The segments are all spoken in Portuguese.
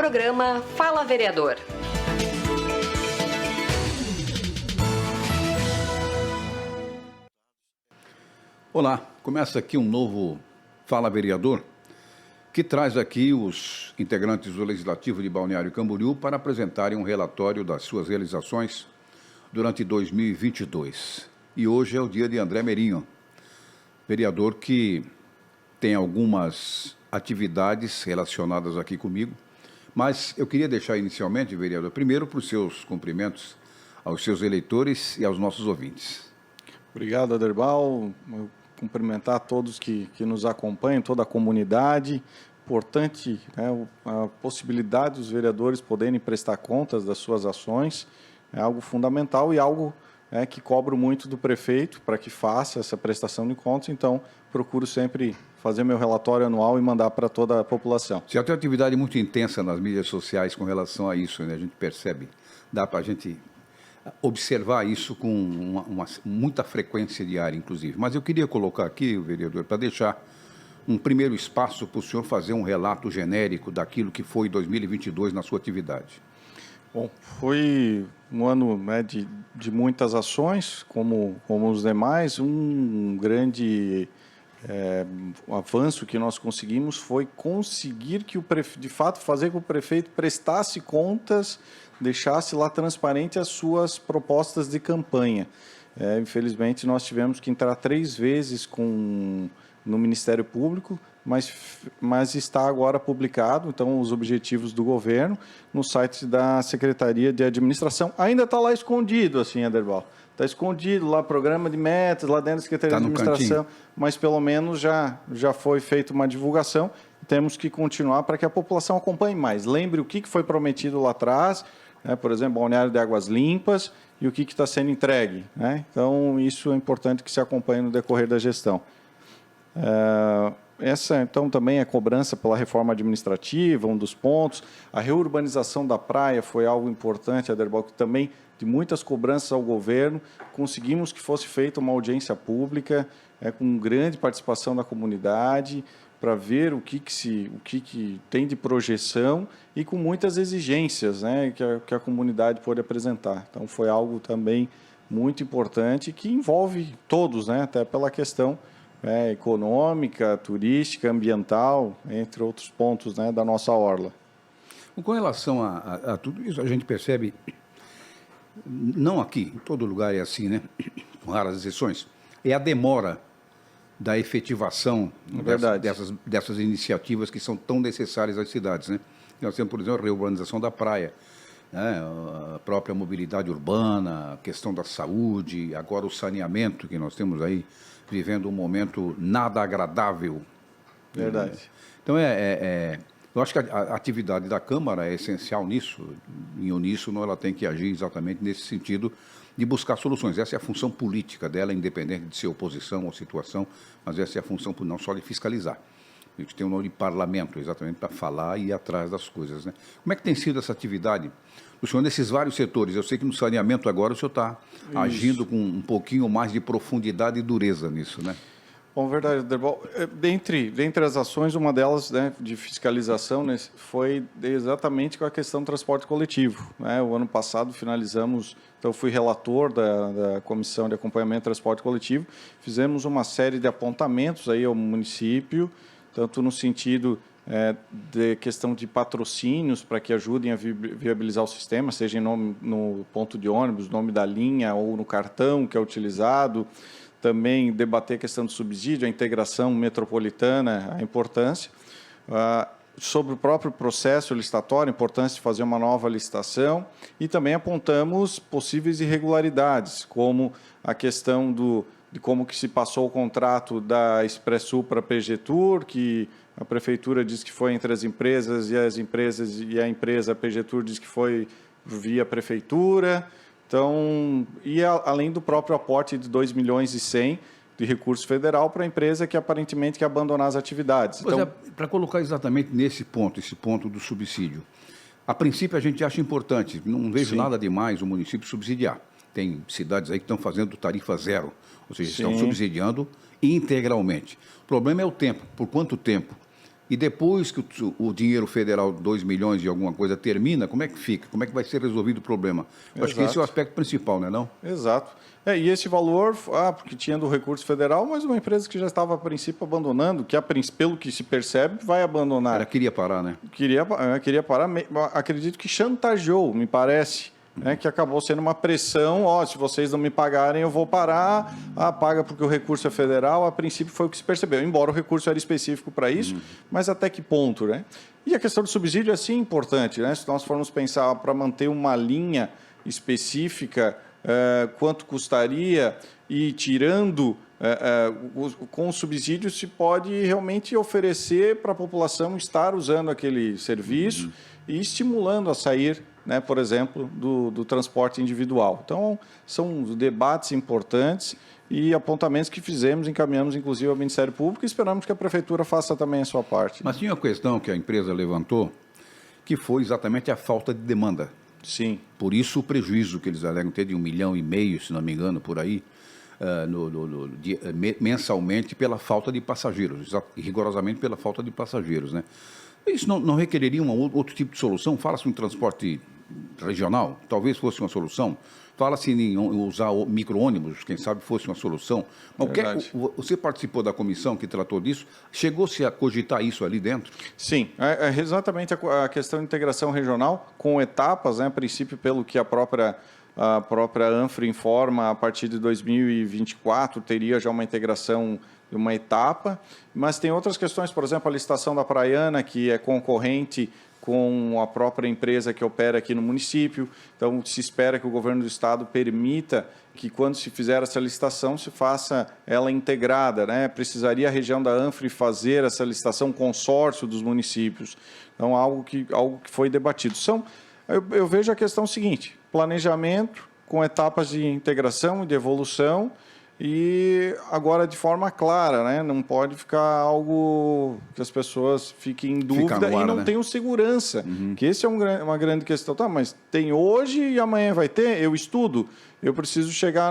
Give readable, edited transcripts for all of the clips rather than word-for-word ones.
programa Fala Vereador. Olá, começa aqui um novo Fala Vereador, que traz aqui os integrantes do Legislativo de Balneário Camboriú para apresentarem um relatório das suas realizações durante 2022. E hoje é o dia de André Merinho, vereador que tem algumas atividades relacionadas aqui comigo, mas eu queria deixar inicialmente, vereador, primeiro para os seus cumprimentos aos seus eleitores e aos nossos ouvintes. Obrigado, Aderbal. Eu cumprimentar todos que nos acompanham, toda a comunidade. Importante, né, a possibilidade dos vereadores poderem prestar contas das suas ações é algo fundamental e algo que cobro muito do prefeito para que faça essa prestação de contas. Então, procuro sempre fazer meu relatório anual e mandar para toda a população. Você tem uma atividade muito intensa nas mídias sociais com relação a isso, né? A gente percebe, dá para a gente observar isso com muita frequência diária, inclusive. Mas eu queria colocar aqui, vereador, para deixar um primeiro espaço para o senhor fazer um relato genérico daquilo que foi 2022 na sua atividade. Bom, foi um ano de muitas ações, como os demais. Um grande avanço que nós conseguimos foi conseguir que de fato fazer com que o prefeito prestasse contas, deixasse lá transparente as suas propostas de campanha. Infelizmente, nós tivemos que entrar 3 vezes no Ministério Público, mas está agora publicado, então, os objetivos do governo no site da Secretaria de Administração. Ainda está lá escondido, assim, Aderbal. Está escondido lá, programa de metas, lá dentro da Secretaria de Administração, cantinho. Mas pelo menos já foi feita uma divulgação. Temos que continuar para que a população acompanhe mais. Lembre o que foi prometido lá atrás, por exemplo, Balneário de Águas Limpas, e o que está sendo entregue. Então, isso é importante que se acompanhe no decorrer da gestão. Essa, então, também é cobrança pela reforma administrativa, um dos pontos. A reurbanização da praia foi algo importante, Aderbal, que também, de muitas cobranças ao governo, conseguimos que fosse feita uma audiência pública, com grande participação da comunidade, para ver o que tem de projeção e com muitas exigências, que a comunidade pôde apresentar. Então, foi algo também muito importante que envolve todos, até pela questão econômica, turística, ambiental, entre outros pontos da nossa orla. Com relação a tudo isso, a gente percebe, não aqui, em todo lugar é assim, com raras exceções, é a demora da efetivação dessas iniciativas que são tão necessárias às cidades. Nós temos, por exemplo, a reurbanização da praia, a própria mobilidade urbana, a questão da saúde, agora o saneamento, que nós temos aí vivendo um momento nada agradável. Verdade. Então, eu acho que a atividade da Câmara é essencial nisso. Em uníssono, ela tem que agir exatamente nesse sentido de buscar soluções. Essa é a função política dela, independente de ser oposição ou situação, mas essa é a função não só de fiscalizar. A gente tem um nome de parlamento, exatamente para falar e ir atrás das coisas. Como é que tem sido essa atividade do senhor nesses vários setores? Eu sei que no saneamento agora o senhor está agindo com um pouquinho mais de profundidade e dureza nisso, Bom, verdade, Aderbal. Dentre as ações, uma delas de fiscalização foi exatamente com a questão do transporte coletivo. O ano passado finalizamos, então eu fui relator da Comissão de Acompanhamento do Transporte Coletivo, fizemos uma série de apontamentos aí ao município, tanto no sentido de questão de patrocínios para que ajudem a viabilizar o sistema, seja no ponto de ônibus, nome da linha ou no cartão que é utilizado. Também debater a questão do subsídio, a integração metropolitana, a importância. Sobre o próprio processo licitatório, a importância de fazer uma nova licitação. E também apontamos possíveis irregularidades, como a questão de como que se passou o contrato da Expressul para a PG Tour, que a Prefeitura diz que foi entre as empresas e a empresa, a PG Tour, diz que foi via Prefeitura. Então, além do próprio aporte de 2,1 milhões de recurso federal para a empresa que aparentemente quer abandonar as atividades. Então, para colocar exatamente nesse ponto, esse ponto do subsídio, a princípio a gente acha importante, não vejo nada demais o município subsidiar. Tem cidades aí que estão fazendo tarifa zero, ou seja, estão subsidiando integralmente. O problema é o tempo, por quanto tempo E depois que o dinheiro federal, 2 milhões e alguma coisa, termina, como é que fica? Como é que vai ser resolvido o problema? Eu acho que esse é o aspecto principal, não é não? Exato. E esse valor, porque tinha do recurso federal, mas uma empresa que já estava, a princípio, abandonando, que, pelo que se percebe, vai abandonar. Ela queria parar, né? Queria parar, acredito que chantageou, me parece. Que acabou sendo uma pressão, se vocês não me pagarem, eu vou parar, paga porque o recurso é federal, a princípio foi o que se percebeu, embora o recurso era específico para isso, mas até que ponto, né? E a questão do subsídio é sim importante, né? Se nós formos pensar para manter uma linha específica, quanto custaria e tirando... com o subsídio se pode realmente oferecer para a população estar usando aquele serviço e estimulando a sair, né, por exemplo, do transporte individual. Então, são debates importantes e apontamentos que fizemos, encaminhamos inclusive ao Ministério Público e esperamos que a Prefeitura faça também a sua parte. Mas tinha uma questão que a empresa levantou, que foi exatamente a falta de demanda. Sim. Por isso o prejuízo que eles alegam ter de 1,5 milhão, se não me engano, por aí, mensalmente pela falta de passageiros, rigorosamente pela falta de passageiros, né? Isso não requereria outro tipo de solução? Fala-se em transporte regional, talvez fosse uma solução. Fala-se em usar micro-ônibus, quem sabe fosse uma solução. Mas você participou da comissão que tratou disso? Chegou-se a cogitar isso ali dentro? Sim, exatamente a questão de integração regional com etapas, né, a princípio pelo que a própria ANFRE informa, a partir de 2024 teria já uma integração de uma etapa, mas tem outras questões, por exemplo, a licitação da Praiana, que é concorrente com a própria empresa que opera aqui no município. Então, se espera que o governo do estado permita que, quando se fizer essa licitação, se faça ela integrada, né? Precisaria a região da ANFRE fazer essa licitação, consórcio dos municípios. Então, algo que foi debatido. Eu vejo a questão seguinte: planejamento com etapas de integração e de evolução, e agora de forma clara, né? Não pode ficar algo que as pessoas fiquem em dúvida e não tenham segurança, que esse é uma grande questão. Tá, mas tem hoje e amanhã vai ter? Eu estudo, eu preciso chegar,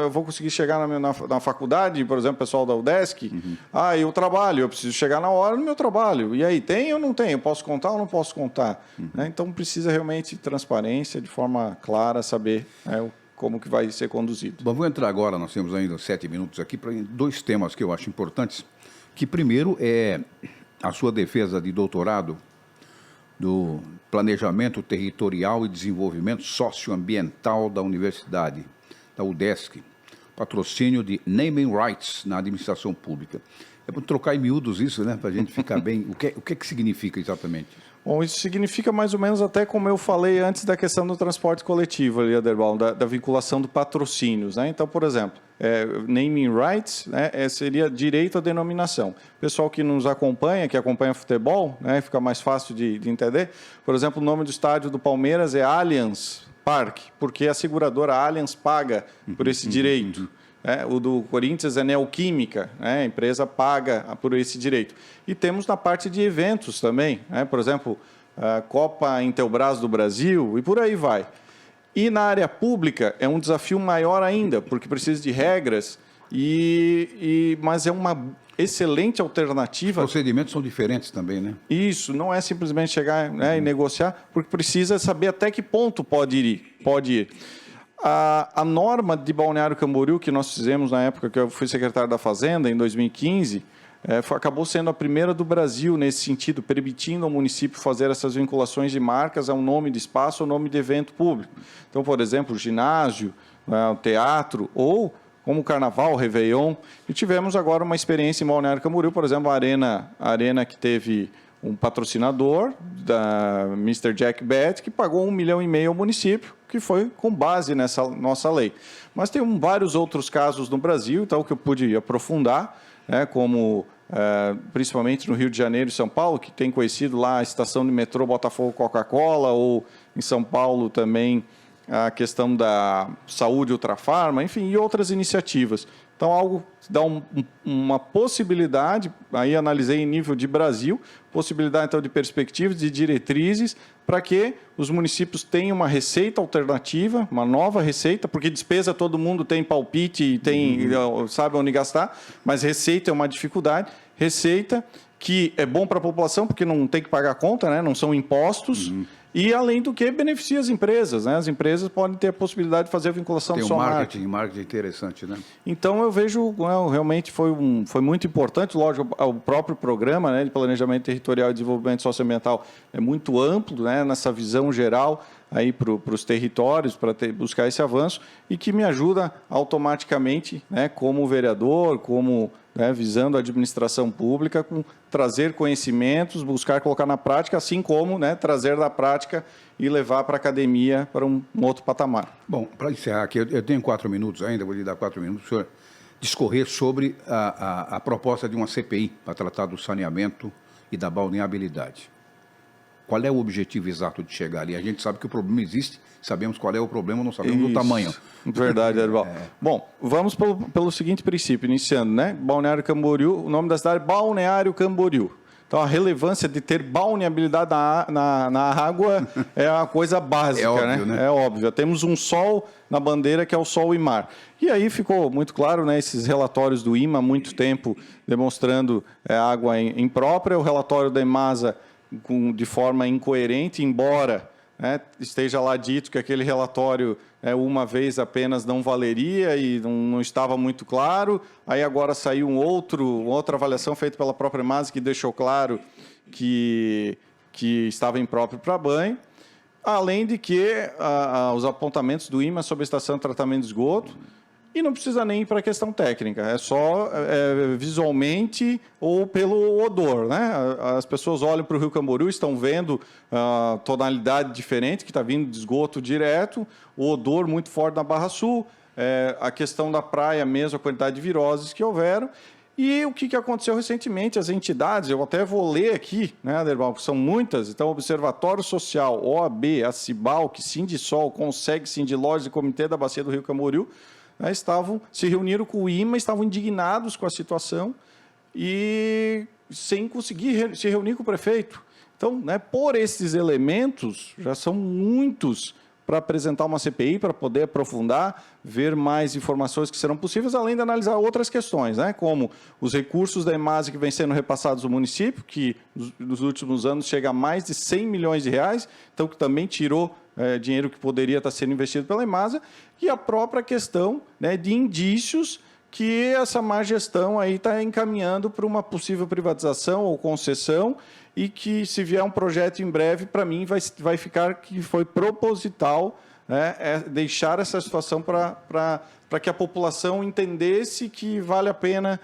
eu vou conseguir chegar na faculdade, por exemplo, pessoal da UDESC, eu trabalho, eu preciso chegar na hora no meu trabalho, e aí, tem ou não tem? Eu posso contar ou não posso contar? Né? Então, precisa realmente de transparência, de forma clara, saber como que vai ser conduzido. Bom, vou entrar agora, nós temos ainda 7 minutos aqui, para 2 temas que eu acho importantes, que primeiro é a sua defesa de doutorado do Planejamento Territorial e Desenvolvimento Socioambiental da Universidade, da UDESC, patrocínio de Naming Rights na administração pública. É para trocar em miúdos isso, né, para a gente ficar bem. O que significa exatamente isso? Bom, isso significa mais ou menos até como eu falei antes da questão do transporte coletivo, ali, Aderbal, da vinculação do patrocínios, né? Então, por exemplo, naming rights, né, seria direito à denominação. O pessoal que nos acompanha, que acompanha futebol, né, fica mais fácil de entender. Por exemplo, o nome do estádio do Palmeiras é Allianz Parque, porque a seguradora Allianz paga por esse direito. O do Corinthians é Neoquímica, né? A empresa paga por esse direito. E temos na parte de eventos também, né? Por exemplo, a Copa Intelbras do Brasil e por aí vai. E na área pública é um desafio maior ainda, porque precisa de regras, mas é uma excelente alternativa. Os procedimentos são diferentes também, né? Isso, não é simplesmente chegar, né, e negociar, porque precisa saber até que ponto pode ir. A norma de Balneário Camboriú, que nós fizemos na época que eu fui secretário da Fazenda, em 2015, acabou sendo a primeira do Brasil nesse sentido, permitindo ao município fazer essas vinculações de marcas ao nome de espaço ou nome de evento público. Então, por exemplo, o ginásio, o teatro ou como o Carnaval, o Réveillon. E tivemos agora uma experiência em Balneário Camboriú, por exemplo, a arena que teve um patrocinador da Mr. Jack Bet, que pagou 1,5 milhão ao município, que foi com base nessa nossa lei. Mas tem vários outros casos no Brasil, então, que eu pude aprofundar, né, como principalmente no Rio de Janeiro e São Paulo, que tem conhecido lá a estação de metrô Botafogo Coca-Cola, ou em São Paulo também a questão da saúde Ultrafarma, enfim, e outras iniciativas. Então, algo que dá uma possibilidade, aí analisei em nível de Brasil, possibilidade, então, de perspectivas, de diretrizes, para que os municípios tenham uma receita alternativa, uma nova receita, porque despesa todo mundo tem palpite e tem, sabe onde gastar, mas receita é uma dificuldade, receita que é bom para a população, porque não tem que pagar conta, né? Não são impostos, e além do que beneficia as empresas, né? As empresas podem ter a possibilidade de fazer a vinculação Tem de um sua marketing, marca. marketing interessante, né? Então, eu vejo, realmente foi muito importante, lógico, o próprio programa, né, de planejamento territorial e desenvolvimento socioambiental é muito amplo, né, nessa visão geral aí para os territórios, para buscar esse avanço, e que me ajuda automaticamente, né, como vereador, como, né, visando a administração pública, com trazer conhecimentos, buscar colocar na prática, assim como, né, trazer da prática e levar para a academia para um outro patamar. Bom, para encerrar aqui, eu tenho 4 minutos ainda, vou lhe dar 4 minutos para o senhor discorrer sobre a proposta de uma CPI para tratar do saneamento e da balneabilidade. Qual é o objetivo exato de chegar ali? A gente sabe que o problema existe, sabemos qual é o problema, não sabemos o tamanho. Verdade, Herbal. Bom, vamos pelo seguinte princípio, iniciando, né? Balneário Camboriú, o nome da cidade é Balneário Camboriú. Então, a relevância de ter balneabilidade na água é uma coisa básica, é óbvio, né? É óbvio. Temos um sol na bandeira, que é o sol e mar. E aí ficou muito claro, né, esses relatórios do IMA há muito tempo demonstrando água imprópria, o relatório da EMASA de forma incoerente, embora, né, esteja lá dito que aquele relatório uma vez apenas não valeria e não estava muito claro. Aí agora saiu outra avaliação feita pela própria EMASA que deixou claro que estava impróprio para banho. Além de que os apontamentos do IMA sobre a estação de tratamento de esgoto, e não precisa nem ir para a questão técnica, é só visualmente ou pelo odor, né? As pessoas olham para o Rio Camboriú, estão vendo tonalidade diferente, que está vindo de esgoto direto, o odor muito forte na Barra Sul, a questão da praia mesmo, a quantidade de viroses que houveram. E o que aconteceu recentemente, as entidades, eu até vou ler aqui, né, Aderbal, que são muitas, então, Observatório Social, OAB, a Cibalc, Sindisol, Conseg, Sindilógica e Comitê da Bacia do Rio Camboriú, né, se reuniram com o IMA, estavam indignados com a situação e sem conseguir se reunir com o prefeito. Então, né, por esses elementos, já são muitos para apresentar uma CPI, para poder aprofundar, ver mais informações que serão possíveis, além de analisar outras questões, né, como os recursos da EMASA que vêm sendo repassados ao município, que nos últimos anos chega a mais de 100 milhões de reais, então que também tirou dinheiro que poderia estar sendo investido pela EMASA, e a própria questão, né, de indícios que essa má gestão aí está encaminhando para uma possível privatização ou concessão, e que, se vier um projeto em breve, para mim, vai ficar que foi proposital, né, deixar essa situação para que a população entendesse que vale a pena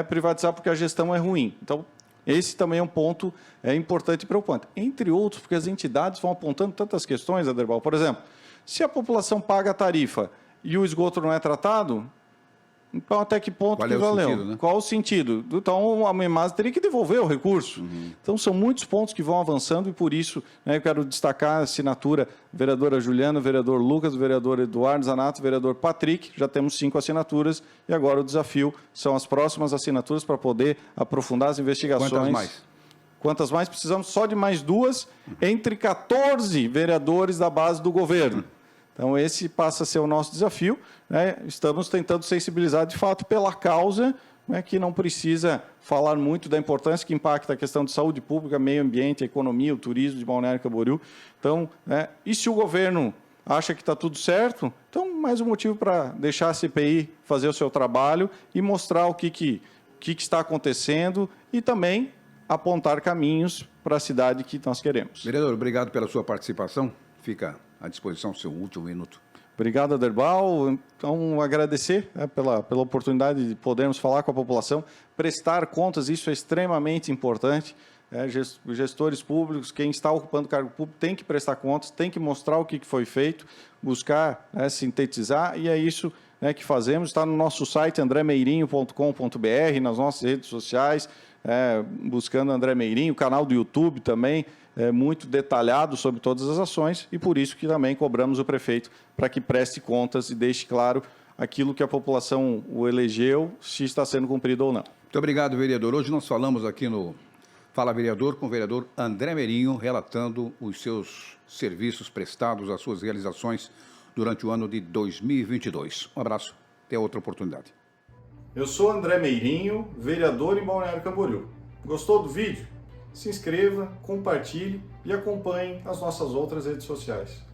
privatizar porque a gestão é ruim. Então, esse também é um ponto importante e preocupante. Entre outros, porque as entidades vão apontando tantas questões, Aderbal. Por exemplo, se a população paga a tarifa e o esgoto não é tratado, então até que ponto Qual que é o valeu? sentido, né? Qual o sentido? Então, a EMASA teria que devolver o recurso. Então, são muitos pontos que vão avançando e, por isso, né, eu quero destacar a assinatura vereadora Juliana, vereador Lucas, vereador Eduardo Zanato, vereador Patrick. Já temos 5 assinaturas e agora o desafio são as próximas assinaturas para poder aprofundar as investigações. Quantas mais? Quantas mais? Precisamos só de mais 2 entre 14 vereadores da base do governo. Então, esse passa a ser o nosso desafio, né? Estamos tentando sensibilizar, de fato, pela causa, né, que não precisa falar muito da importância que impacta a questão de saúde pública, meio ambiente, a economia, o turismo de Balneário Camboriú. Então, e se o governo acha que está tudo certo, então, mais um motivo para deixar a CPI fazer o seu trabalho e mostrar o que está acontecendo e também apontar caminhos para a cidade que nós queremos. Vereador, obrigado pela sua participação. Fica à disposição o seu último minuto. Obrigado, Aderbal. Então, agradecer, né, pela oportunidade de podermos falar com a população, prestar contas, isso é extremamente importante. Gestores públicos, quem está ocupando cargo público, tem que prestar contas, tem que mostrar o que foi feito, buscar sintetizar, e é isso, né, que fazemos. Está no nosso site andremeirinho.com.br, nas nossas redes sociais, buscando André Meirinho, o canal do YouTube também, muito detalhado sobre todas as ações, e por isso que também cobramos o prefeito para que preste contas e deixe claro aquilo que a população o elegeu, se está sendo cumprido ou não. Muito obrigado, vereador. Hoje nós falamos aqui no Fala Vereador com o vereador André Meirinho, relatando os seus serviços prestados, as suas realizações durante o ano de 2022. Um abraço, até outra oportunidade. Eu sou André Meirinho, vereador em Balneário Camboriú. Gostou do vídeo? Se inscreva, compartilhe e acompanhe as nossas outras redes sociais.